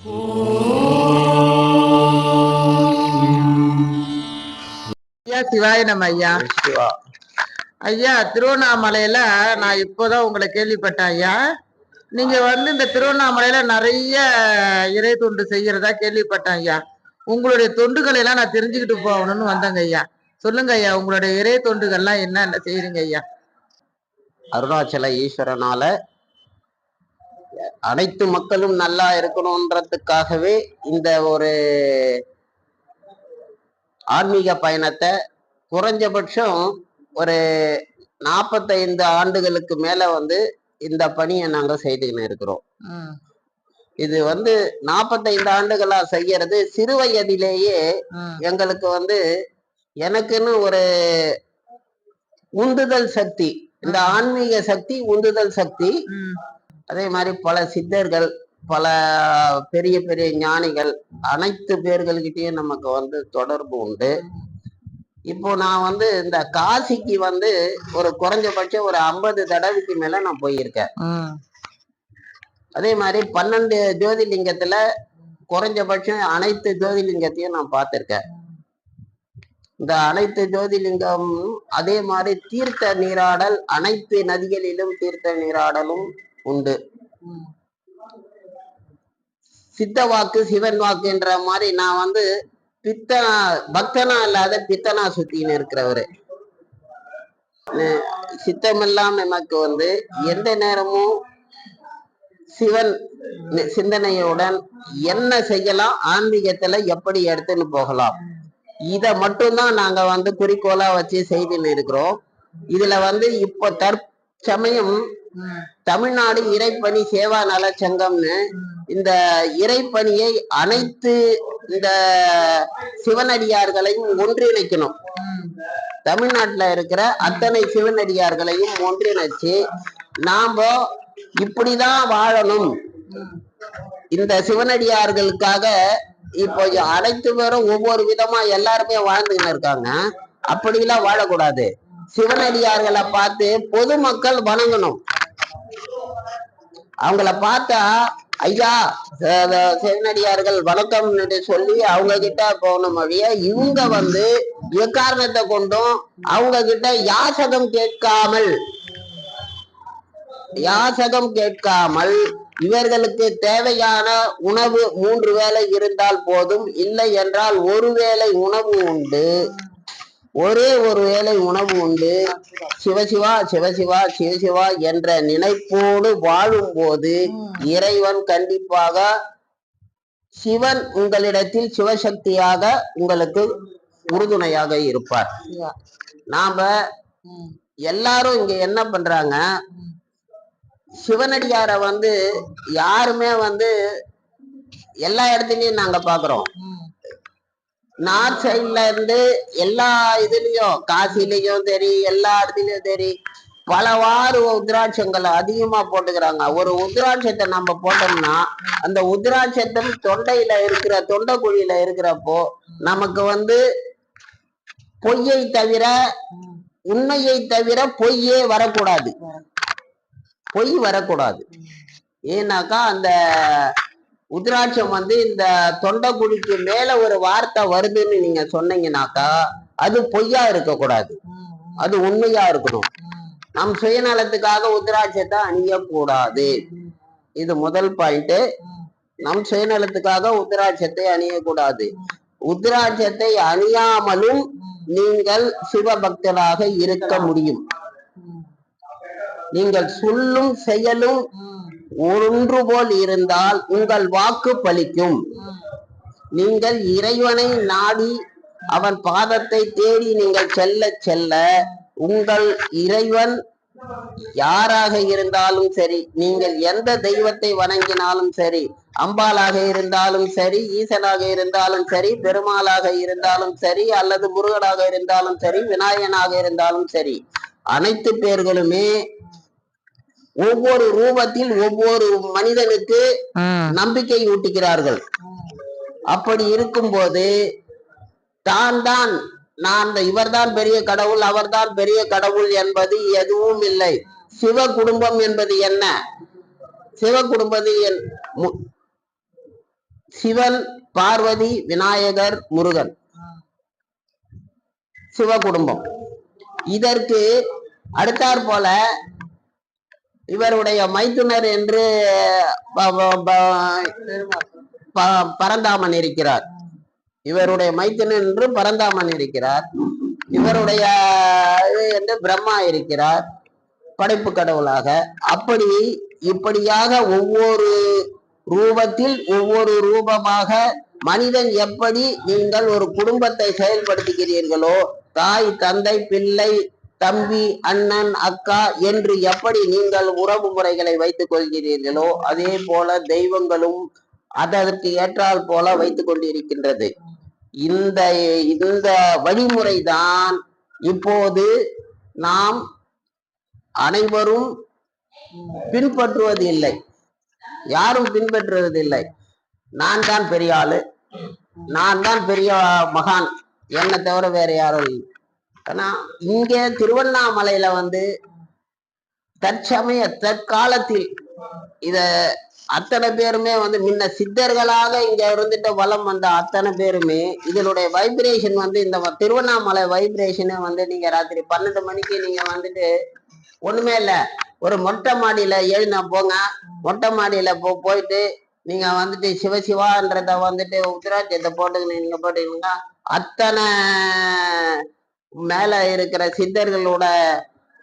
ஐயா சிவாய நம்ம ஐயா. ஐயா திருவண்ணாமலையில நான் இப்போதான் உங்களை கேள்விப்பட்டேன் ஐயா. நீங்க இந்த திருவண்ணாமலையில நிறைய இறை தொண்டு செய்யறதா கேள்விப்பட்டேன் ஐயா. உங்களுடைய தொண்டுகளை எல்லாம் நான் தெரிஞ்சுக்கிட்டு போகணும்னு வந்தேங்க ஐயா. சொல்லுங்க ஐயா, உங்களுடைய இறை தொண்டுகள்லாம் என்ன செய்யறீங்க ஐயா? அருணாச்சல ஈஸ்வரனால அனைத்து மக்களும் நல்லா இருக்கணும்ன்றதுக்காகவே இந்த ஒரு ஆன்மீக பயணத்தை குறைஞ்சபட்சம் ஒரு 45 ஆண்டுகளுக்கு மேல இந்த பணியை நாங்க செய்துக்கின்னு இருக்கிறோம். இது 45 ஆண்டுகளா செய்யறது. சிறு வயதிலேயே எங்களுக்கு எனக்குன்னு ஒரு உந்துதல் சக்தி, இந்த ஆன்மீக சக்தி, உந்துதல் சக்தி. அதே மாதிரி பல சித்தர்கள், பல பெரிய பெரிய ஞானிகள், அனைத்து பேர்கள்கிட்டயும் நமக்கு தொடர்பு உண்டு. இப்போ நான் இந்த காசிக்கு ஒரு குறைஞ்சபட்சம் ஒரு 50 தடவைக்கு மேல நான் போயிருக்கேன். அதே மாதிரி 12 ஜோதிலிங்கத்துல குறைஞ்சபட்சம் அனைத்து ஜோதிலிங்கத்தையும் நான் பார்த்திருக்கேன். இந்த அனைத்து ஜோதிலிங்கம், அதே மாதிரி தீர்த்த நீராடல், அனைத்து நதிகளிலும் தீர்த்த நீராடலும் உண்டு. சித்த வாக்கு சிவன் வாக்குன்ற மாதிரி நான் பக்தனா இல்லாத பித்தனா சுத்தின்னு இருக்கிறவரு. சித்தமெல்லாம் நமக்கு எந்த நேரமும் சிவன் சிந்தனையுடன் என்ன செய்யலாம், ஆன்மீகத்துல எப்படி எடுத்துன்னு போகலாம், இத மட்டும்தான் நாங்க குறிக்கோளா வச்சு செய்துன்னு இருக்கிறோம். இதுல இப்போ தற்சமயம் தமிழ்நாடு இறைப்பணி சேவா நல சங்கம்னு இந்த இறைப்பணியை அனைத்து இந்த சிவனடியார்களையும் ஒன்றிணைக்கணும். தமிழ்நாட்டுல இருக்கிற அத்தனை சிவனடியார்களையும் ஒன்றிணைச்சு நாம இப்படிதான் வாழணும். இந்த சிவனடியார்களுக்காக இப்போ அனைத்து பேரும் ஒவ்வொரு விதமா எல்லாருமே வாழ்ந்துன்னு இருக்காங்க. அப்படிலாம் வாழக்கூடாது. சிவனடியார்களை பார்த்து பொதுமக்கள் வணங்கணும். அவங்கள பார்த்தா ஐயா சிவனடியார்கள் வணக்கம் சொல்லி அவங்க கிட்ட போகணும் வழியா, இவங்க எக்காரணத்தை கொண்டும் அவங்க கிட்ட யாசகம் கேட்காமல் இவர்களுக்கு தேவையான உணவு 3 வேளை இருந்தால் போதும், இல்லை என்றால் ஒரு வேளை உணவு உண்டு, ஒரே ஒரு வேளை உணவு உண்டு, சிவசிவா சிவசிவா சிவசிவா என்ற நினைப்போடு வாழும் போது இறைவன் கண்டிப்பாக சிவன் உங்களிடத்தில் சிவசக்தியாக உங்களுக்கு உறுதுணையாக இருப்பார். நாம எல்லாரும் இங்க என்ன பண்றாங்க, சிவனடியார யாருமே எல்லா இடத்துலயும் நாங்க பாக்குறோம். நார்த் சைட்ல இருந்து எல்லா இதுலயும், காசிலையும் சரி, எல்லா இடத்துலயும் சரி, பலவாறு உத்ராட்சங்களை அதிகமா போட்டுக்கிறாங்க. ஒரு உத்ராட்சத்தை நம்ம போட்டோம்னா அந்த உத்ராட்சத்தை தொண்டையில இருக்கிற தொண்டை குழியில இருக்கிறப்போ நமக்கு பொய்யை தவிர உண்மையை தவிர பொய்யே வரக்கூடாது. பொய் வரக்கூடாது. ஏன்னாக்கா அந்த உத்ராட்சம் இந்த தொண்டைக்குழிக்கு மேல ஒரு வார்த்தை வருதுன்னு நீங்க சொன்னீங்கன்னாக்கா அது பொய்யா இருக்கக்கூடாது, அது உண்மையா இருக்கணும். நம் சுயநலத்துக்காக உத்ராட்சத்தை அணியக்கூடாது. இது முதல் பாயிண்ட். நம் சுயநலத்துக்காக உத்ராட்சத்தை அணியக்கூடாது. உத்ராட்சத்தை அணியாமலும் நீங்கள் சிவபக்தராக இருக்க முடியும். நீங்கள் சொல்லும் செயலும் ஒன்று போல் இருந்தால் உங்கள் வாக்கு பலிக்கும். நீங்கள் இறைவனை நாடி அவன் பாதத்தை தேடி நீங்கள் செல்ல செல்ல உங்கள் இறைவன் யாராக இருந்தாலும் சரி, நீங்கள் எந்த தெய்வத்தை வணங்கினாலும் சரி, அம்பாளாக இருந்தாலும் சரி, ஈசனாக இருந்தாலும் சரி, பெருமாளாக இருந்தாலும் சரி, அல்லது முருகனாக இருந்தாலும் சரி, விநாயகனாக இருந்தாலும் சரி, அனைத்து பேர்களுமே ஒவ்வொரு ரூபத்தில் ஒவ்வொரு மனிதனுக்கு நம்பிக்கை ஊட்டுகிறார்கள். அப்படி இருக்கும்போது இவர்தான் பெரிய கடவுள், அவர்தான் பெரிய கடவுள் என்பது எதுவும் இல்லை. சிவ குடும்பம் என்பது என்ன? சிவ குடும்பம் சிவன், பார்வதி, விநாயகர், முருகன், சிவ குடும்பம். இதற்கு அடுத்தாற் போல இவருடைய மைத்துனர் என்று பரந்தாமன் இருக்கிறார். இவருடைய மைத்துனர் என்று பரந்தாமன் இருக்கிறார். இவருடைய என்று பிரம்மா இருக்கிறார், படைப்பு கடவுளாக. அப்படி இப்படியாக ஒவ்வொரு ரூபத்தில் ஒவ்வொரு ரூபமாக மனிதன் எப்படி நீங்கள் ஒரு குடும்பத்தை செயல்படுத்துகிறீர்களோ, தாய், தந்தை, பிள்ளை, தம்பி, அண்ணன், அக்கா என்று எப்படி நீங்கள் உறவு முறைகளை வைத்துக் கொள்கிறீர்களோ, அதே போல தெய்வங்களும் அதற்கு ஏற்றால் போல வைத்துக் கொண்டிருக்கின்றது. இந்த இந்த வழிமுறைதான் இப்போது நாம் அனைவரும் பின்பற்றுவது இல்லை. யாரும் பின்பற்றுவதில்லை. நான் தான் பெரிய ஆளு, நான் தான் பெரிய மகான், என்னை தவிர வேற யாரும் இல்லை. ஆனா இங்க திருவண்ணாமலையில தற்காலத்தில் இத அத்தனை பேருமே முன்ன சித்தர்களாக இங்க இருந்துட்டு வளம் வந்த அத்தனை பேருமே இதனுடைய வைப்ரேஷன் இந்த திருவண்ணாமலை வைப்ரேஷனே நீங்க ராத்திரி 12 மணிக்கு நீங்க ஒண்ணுமே இல்ல, ஒரு மொட்டை மாடியில எழுந்தா போங்க. மொட்டை மாடியில போயிட்டு நீங்க சிவசிவான்றத உத்திராட்சத்தை போட்டுக்கிட்டு போட்டீங்கன்னா அத்தனை மேல இருக்கிற சித்தர்களோட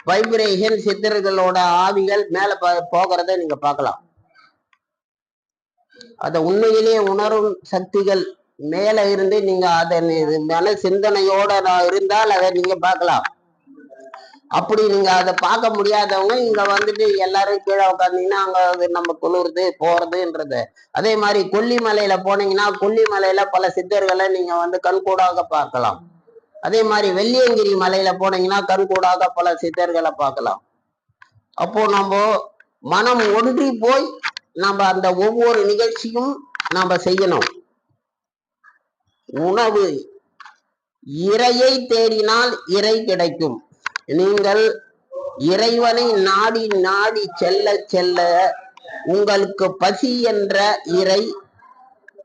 வைப்ரேஷன், சித்தர்களோட ஆவிகள் மேல போகிறத நீங்க பார்க்கலாம். அத உண்மையிலேயே உணரும் சக்திகள் மேல இருந்து நீங்க அதை மன சிந்தனையோட இருந்தால் அதை நீங்க பார்க்கலாம். அப்படி நீங்க அதை பார்க்க முடியாதவங்க இங்க எல்லாரும் கீழே உட்காந்தீங்கன்னா அங்க நம்ம குளிர்றது போறதுன்றது. அதே மாதிரி கொல்லிமலையில போனீங்கன்னா கொல்லிமலையில பல சித்தர்களை நீங்க கண்கூடாக பார்க்கலாம். அதே மாதிரி வெள்ளியங்கிரி மலையில போனீங்கன்னா கண்கூடாக பல சித்தர்களை பார்க்கலாம். அப்போ நம்ம மனம் ஒன்றி போய் நம்ம அந்த ஒவ்வொரு நிகழ்ச்சியும் நாம செய்யணும். உணவு, இறையை தேடினால் இறை கிடைக்கும். நீங்கள் இறைவனை நாடி நாடி செல்ல செல்ல உங்களுக்கு பசி என்ற இறை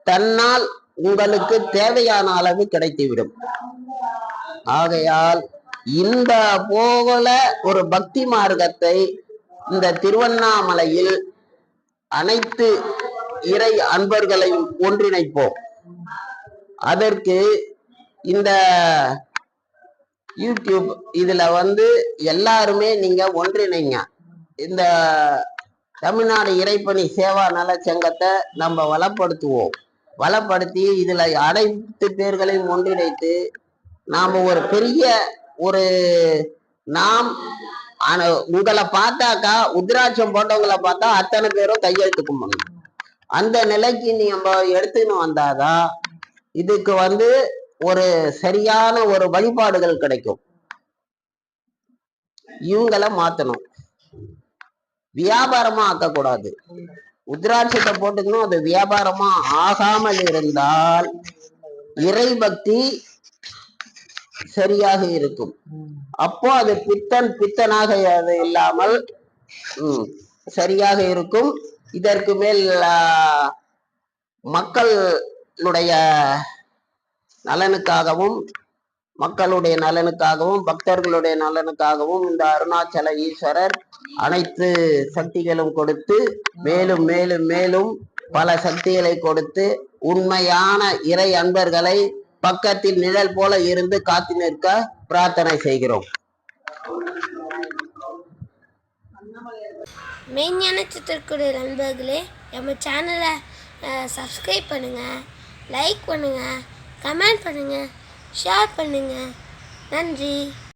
தன்னால் உங்களுக்கு தேவையான அளவு கிடைத்துவிடும். ஆகையால் இந்த போல ஒரு பக்தி மார்க்கத்தை இந்த திருவண்ணாமலையில் அனைத்து இறை அன்பர்களையும் ஒன்றிணைப்போம். அதற்கு இந்த யூடியூப் இதுல எல்லாருமே நீங்க ஒன்றிணைங்க. இந்த தமிழ்நாடு இறைப்பணி சேவா நலச்சங்கத்தை நம்ம வளப்படுத்துவோம். வளப்படுத்தி இதுல அனைத்து பேர்களையும் ஒன்றிணைத்து நாம ஒரு பெரிய ஒரு உங்களை பார்த்தாக்கா உத்ராட்சம் போட்டவங்களை பார்த்தா அத்தனை பேரும் கையெழுத்து கும்பிடணும். அந்த நிலைக்கு நம்ம எடுத்துன்னு வந்தாதான் இதுக்கு ஒரு சரியான ஒரு வழிபாடுகள் கிடைக்கும். இவங்களை மாத்தணும், வியாபாரமா ஆக்கக்கூடாது. உத்ராட்சத்தை போட்டுக்கணும், அது வியாபாரமா ஆகாமல் இருந்தால் இறை பக்தி சரியாக இருக்கும். அப்போ அது பித்தனாக இல்லாமல் சரியாக இருக்கும். இதற்கு மேல் மக்களுடைய நலனுக்காகவும் மக்களுடைய நலனுக்காகவும் பக்தர்களுடைய நலனுக்காகவும் இந்த அருணாச்சல ஈஸ்வரர் அனைத்து சக்திகளும் கொடுத்து மேலும் மேலும் மேலும் பல சக்திகளை கொடுத்து உண்மையான இறை அன்பர்களை பக்கத்தில் நிழல் போல இருந்து காத்து நிற்க பிரார்த்தனை செய்கிறோம். மெய்ஞான சித்தர்குரு நண்பர்களே, நம்ம சேனலை சப்ஸ்கிரைப் பண்ணுங்க, லைக் பண்ணுங்க, கமெண்ட் பண்ணுங்க, ஷேர் பண்ணுங்க. நன்றி.